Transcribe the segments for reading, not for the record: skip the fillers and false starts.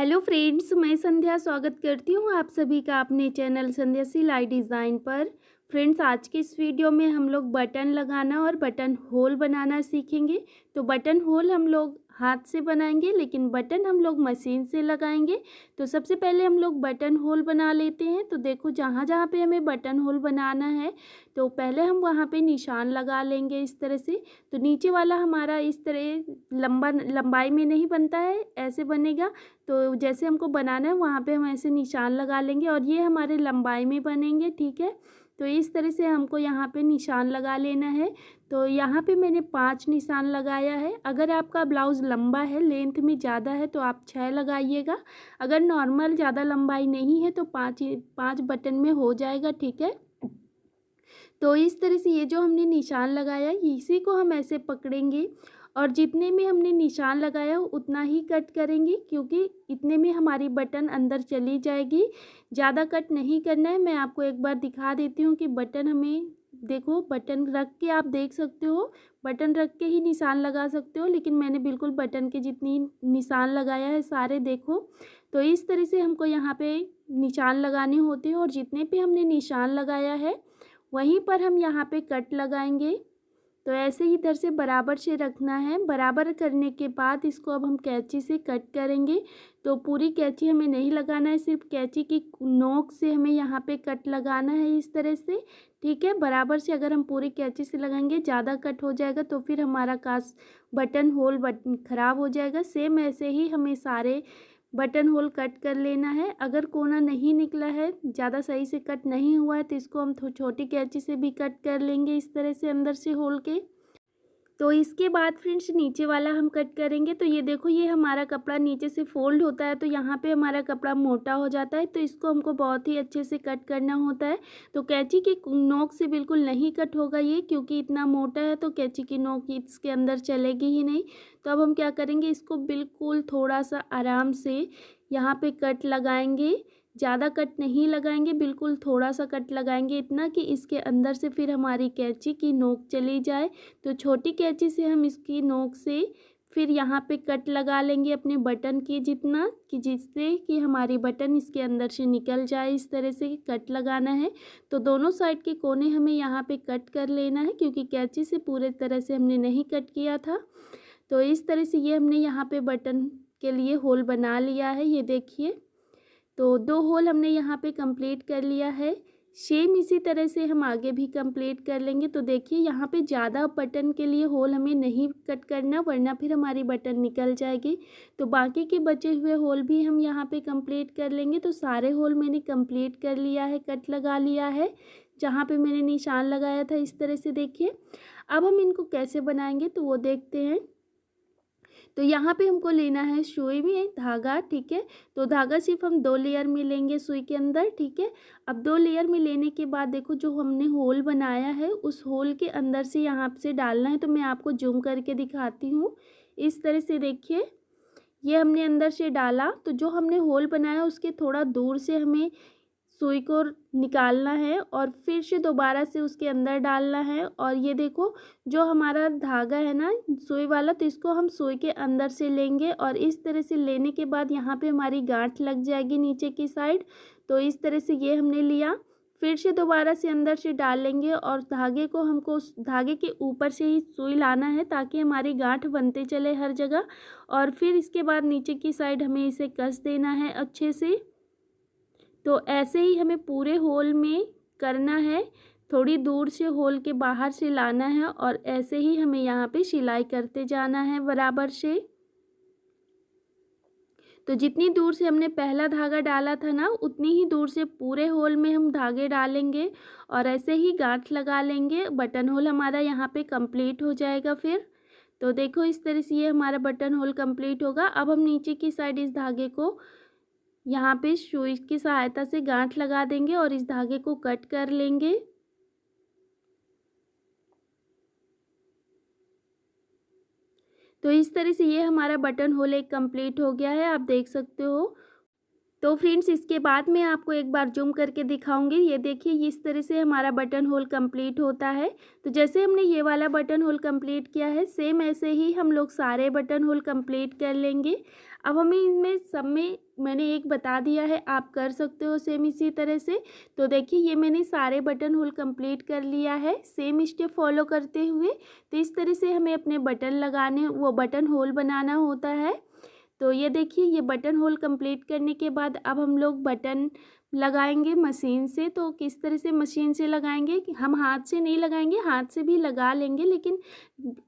Hello friends, मैं संध्या स्वागत करती हूँ आप सभी का अपने चैनल संध्या सिलाई डिज़ाइन पर। फ्रेंड्स, आज के इस वीडियो में हम लोग बटन लगाना और बटन होल बनाना सीखेंगे। तो बटन होल हम लोग हाथ से बनाएंगे, लेकिन बटन हम लोग मशीन से लगाएंगे। तो सबसे पहले हम लोग बटन होल बना लेते हैं। तो देखो, जहाँ जहाँ पे हमें बटन होल बनाना है तो पहले हम वहाँ पे निशान लगा लेंगे इस तरह से। तो नीचे वाला हमारा इस तरह लंबाई में नहीं बनता है, ऐसे बनेगा। तो जैसे हमको बनाना है वहाँ पे हम ऐसे निशान लगा लेंगे और ये हमारे लंबाई में बनेंगे, ठीक है। तो इस तरह से हमको यहाँ पे निशान लगा लेना है। तो यहाँ पे मैंने 5 निशान लगाया है। अगर आपका ब्लाउज़ लंबा है, लेंथ में ज़्यादा है, तो आप 6 लगाइएगा। अगर नॉर्मल ज़्यादा लंबाई नहीं है तो 5 बटन में हो जाएगा, ठीक है। तो इस तरह से ये जो हमने निशान लगाया इसी को हम ऐसे पकड़ेंगे और जितने में हमने निशान लगाया उतना ही कट करेंगे, क्योंकि इतने में हमारी बटन अंदर चली जाएगी। ज़्यादा कट नहीं करना है। मैं आपको एक बार दिखा देती हूँ कि बटन हमें, देखो, बटन रख के आप देख सकते हो, बटन रख के ही निशान लगा सकते हो, लेकिन मैंने बिल्कुल बटन के जितनी निशान लगाया है सारे, देखो। तो इस तरह से हमको यहाँ पे निशान लगाने होते हैं और जितने पे हमने निशान लगाया है वहीं पर हम यहाँ पे कट लगाएंगे। तो ऐसे ही इधर से बराबर से रखना है। बराबर करने के बाद इसको अब हम कैंची से कट करेंगे। तो पूरी कैंची हमें नहीं लगाना है, सिर्फ कैंची की नोक से हमें यहाँ पे कट लगाना है इस तरह से, ठीक है। बराबर से अगर हम पूरी कैंची से लगाएंगे, ज़्यादा कट हो जाएगा तो फिर हमारा बटन होल ख़राब हो जाएगा। सेम ऐसे ही हमें सारे बटन होल कट कर लेना है। अगर कोना नहीं निकला है, ज़्यादा सही से कट नहीं हुआ है, तो इसको हम छोटी कैंची से भी कट कर लेंगे इस तरह से अंदर से होल के। तो इसके बाद फ्रेंड्स नीचे वाला हम कट करेंगे। तो ये देखो, ये हमारा कपड़ा नीचे से फोल्ड होता है तो यहाँ पे हमारा कपड़ा मोटा हो जाता है, तो इसको हमको बहुत ही अच्छे से कट करना होता है। तो कैंची की नोक से बिल्कुल नहीं कट होगा ये, क्योंकि इतना मोटा है तो कैंची की नोक इसके अंदर चलेगी ही नहीं। तो अब हम क्या करेंगे, इसको बिल्कुल थोड़ा सा आराम से यहाँ पे कट लगाएंगे। ज़्यादा कट नहीं लगाएंगे, बिल्कुल थोड़ा सा कट लगाएंगे, इतना कि इसके अंदर से फिर हमारी कैंची की नोक चली जाए। तो छोटी कैंची से हम इसकी नोक से फिर यहाँ पे कट लगा लेंगे अपने बटन की, जितना कि जिससे कि हमारी बटन इसके अंदर से निकल जाए। इस तरह से कट लगाना है। तो दोनों साइड के कोने हमें यहाँ पे कट कर लेना है, क्योंकि कैंची से पूरे तरह से हमने नहीं कट किया था। तो इस तरह से ये हमने यहाँ पे बटन के लिए होल बना लिया है, ये देखिए। तो 2 होल हमने यहाँ पे कंप्लीट कर लिया है। सेम इसी तरह से हम आगे भी कंप्लीट कर लेंगे। तो देखिए, यहाँ पे ज़्यादा बटन के लिए होल हमें नहीं कट करना, वरना फिर हमारी बटन निकल जाएगी। तो बाकी के बचे हुए होल भी हम यहाँ पे कंप्लीट कर लेंगे। तो सारे होल मैंने कंप्लीट कर लिया है, कट लगा लिया है जहाँ पे मैंने निशान लगाया था इस तरह से, देखिए। अब हम इनको कैसे बनाएंगे तो वो देखते हैं। तो यहाँ पे हमको लेना है सुई में धागा, ठीक है। तो धागा सिर्फ हम 2 लेयर में लेंगे सुई के अंदर, ठीक है। अब 2 लेयर में लेने के बाद देखो, जो हमने होल बनाया है उस होल के अंदर से यहाँ से डालना है। तो मैं आपको जूम करके दिखाती हूँ। इस तरह से देखिए, ये हमने अंदर से डाला। तो जो हमने होल बनाया उसके थोड़ा दूर से हमें सुई को निकालना है और फिर से दोबारा से उसके अंदर डालना है। और ये देखो, जो हमारा धागा है ना सुई वाला, तो इसको हम सुई के अंदर से लेंगे और इस तरह से लेने के बाद यहाँ पे हमारी गांठ लग जाएगी नीचे की साइड। तो इस तरह से ये हमने लिया, फिर से दोबारा से अंदर से डाल लेंगे और धागे को हमको उस धागे के ऊपर से ही सुई लाना है, ताकि हमारी गांठ बनते चले हर जगह। और फिर इसके बाद नीचे की साइड हमें इसे कस देना है अच्छे से। तो ऐसे ही हमें पूरे होल में करना है, थोड़ी दूर से होल के बाहर से लाना है और ऐसे ही हमें यहाँ पे सिलाई करते जाना है बराबर से। तो जितनी दूर से हमने पहला धागा डाला था ना, उतनी ही दूर से पूरे होल में हम धागे डालेंगे और ऐसे ही गांठ लगा लेंगे। बटन होल हमारा यहाँ पे कंप्लीट हो जाएगा फिर। तो देखो, इस तरह से ये हमारा बटन होल कंप्लीट होगा। अब हम नीचे की साइड इस धागे को यहाँ पे सुई की सहायता से गांठ लगा देंगे और इस धागे को कट कर लेंगे। तो इस तरह से ये हमारा बटन होल एक कंप्लीट हो गया है, आप देख सकते हो। तो फ्रेंड्स, इसके बाद मैं आपको एक बार जूम करके दिखाऊंगी। ये देखिए, इस तरह से हमारा बटन होल कंप्लीट होता है। तो जैसे हमने ये वाला बटन होल कंप्लीट किया है, सेम ऐसे ही हम लोग सारे बटन होल कंप्लीट कर लेंगे। अब हमें इनमें सब में मैंने एक बता दिया है, आप कर सकते हो सेम इसी तरह से। तो देखिए ये मैंने सारे बटन होल कंप्लीट कर लिया है सेम स्टेप फॉलो करते हुए। तो इस तरह से हमें अपने बटन लगाने, वो बटन होल बनाना होता है। तो ये देखिए ये बटन होल कंप्लीट करने के बाद अब हम लोग बटन लगाएंगे मशीन से। तो किस तरह से मशीन से लगाएंगे, कि हम हाथ से नहीं लगाएंगे, हाथ से भी लगा लेंगे, लेकिन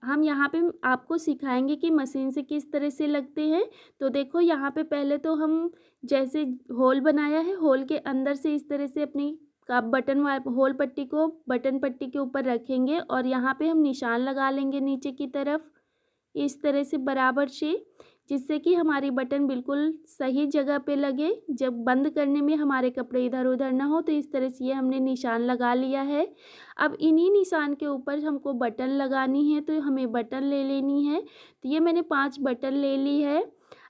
हम यहाँ पे आपको सिखाएंगे कि मशीन से किस तरह से लगते हैं। तो देखो यहाँ पे पहले तो हम जैसे होल बनाया है, होल के अंदर से इस तरह से अपनी का बटन होल पट्टी को बटन पट्टी के ऊपर रखेंगे और यहाँ पे हम निशान लगा लेंगे नीचे की तरफ इस तरह से बराबर से, जिससे कि हमारी बटन बिल्कुल सही जगह पे लगे, जब बंद करने में हमारे कपड़े इधर उधर ना हो। तो इस तरह से ये हमने निशान लगा लिया है। अब इन्हीं निशान के ऊपर हमको बटन लगानी है, तो हमें बटन ले लेनी है। तो ये मैंने 5 बटन ले ली है।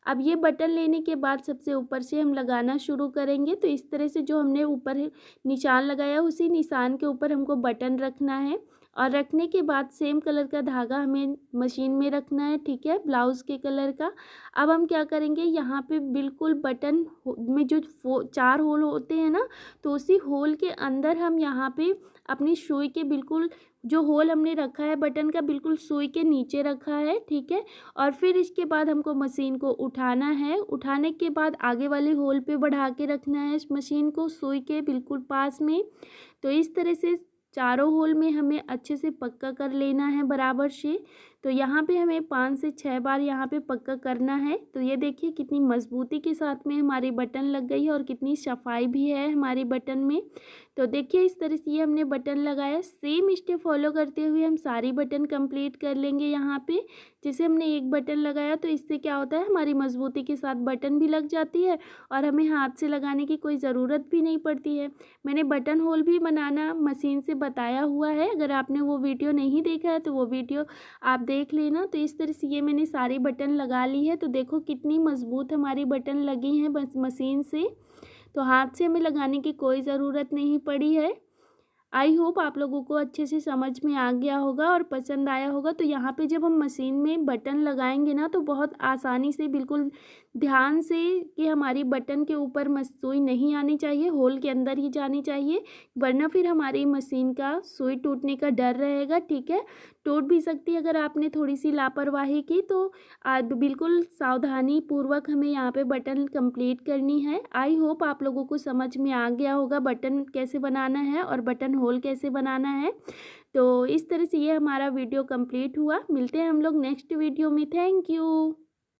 अब ये बटन लेने के बाद सबसे ऊपर से हम लगाना शुरू करेंगे। तो इस तरह से जो हमने ऊपर निशान लगाया उसी निशान के ऊपर हमको बटन रखना है, और रखने के बाद सेम कलर का धागा हमें मशीन में रखना है, ठीक है, ब्लाउज़ के कलर का। अब हम क्या करेंगे, यहाँ पे बिल्कुल बटन में जो 4 होल होते हैं ना, तो उसी होल के अंदर हम यहाँ पे अपनी सुई के बिल्कुल जो होल हमने रखा है बटन का बिल्कुल सुई के नीचे रखा है, ठीक है। और फिर इसके बाद हमको मशीन को उठाना है। उठाने के बाद आगे वाले होल पे बढ़ा के रखना है इस मशीन को सुई के बिल्कुल पास में। तो इस तरह से चारों होल में हमें अच्छे से पक्का कर लेना है बराबर से। तो यहाँ पे हमें 5 से 6 बार यहाँ पे पक्का करना है। तो ये देखिए कितनी मजबूती के साथ में हमारी बटन लग गई है और कितनी सफाई भी है हमारी बटन में। तो देखिए इस तरह से ये हमने बटन लगाया, सेम स्टेप फॉलो करते हुए हम सारी बटन कंप्लीट कर लेंगे। यहाँ पे जैसे हमने एक बटन लगाया तो इससे क्या होता है, हमारी मजबूती के साथ बटन भी लग जाती है और हमें हाथ से लगाने की कोई ज़रूरत भी नहीं पड़ती है। मैंने बटन होल भी बनाना मशीन से बताया हुआ है, अगर आपने वो वीडियो नहीं देखा है तो वो वीडियो आप देख लेना। तो इस तरह से ये मैंने सारी बटन लगा ली है। तो देखो कितनी मजबूत हमारी बटन लगी हैं बस मशीन से, तो हाथ से हमें लगाने की कोई ज़रूरत नहीं पड़ी है। आई होप आप लोगों को अच्छे से समझ में आ गया होगा और पसंद आया होगा। तो यहाँ पे जब हम मशीन में बटन लगाएंगे ना, तो बहुत आसानी से बिल्कुल ध्यान से, कि हमारी बटन के ऊपर सुई नहीं आनी चाहिए, होल के अंदर ही जानी चाहिए, वरना फिर हमारी मशीन का सुई टूटने का डर रहेगा, ठीक है। टूट भी सकती है अगर आपने थोड़ी सी लापरवाही की। तो बिल्कुल सावधानी पूर्वक हमें यहाँ पे बटन कंप्लीट करनी है। आई होप आप लोगों को समझ में आ गया होगा बटन कैसे बनाना है और बटन होल कैसे बनाना है। तो इस तरह से ये हमारा वीडियो कंप्लीट हुआ। मिलते हैं हम लोग नेक्स्ट वीडियो में। Thank you.